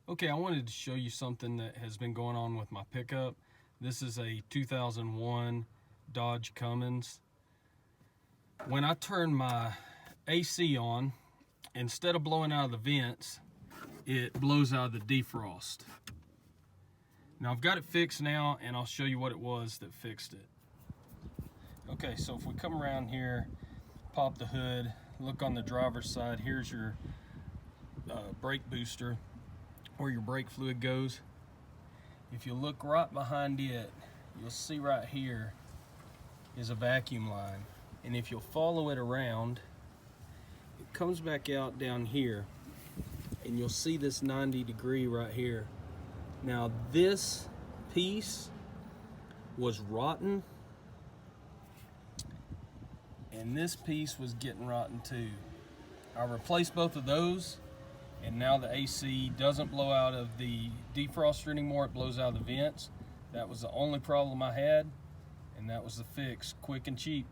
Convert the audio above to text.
Okay, I wanted to show you something that has been going on with my pickup. This is a 2001 Dodge Cummins. When I turn my AC on, instead of blowing out of the vents, it blows out of the defrost. Now I've got it fixed now, and I'll show you what it was that fixed it. Okay, so if we come around here, pop the hood, look on the driver's side, here's your brake booster, where your brake fluid goes. If you look right behind it, you'll see right here is a vacuum line, and if you'll follow it around, it comes back out down here, and you'll see this 90-degree right here. Now this piece was rotten, and this piece was getting rotten too. I replaced both of those, and now the AC doesn't blow out of the defroster anymore, it blows out of the vents. That was the only problem I had, and that was the fix, quick and cheap.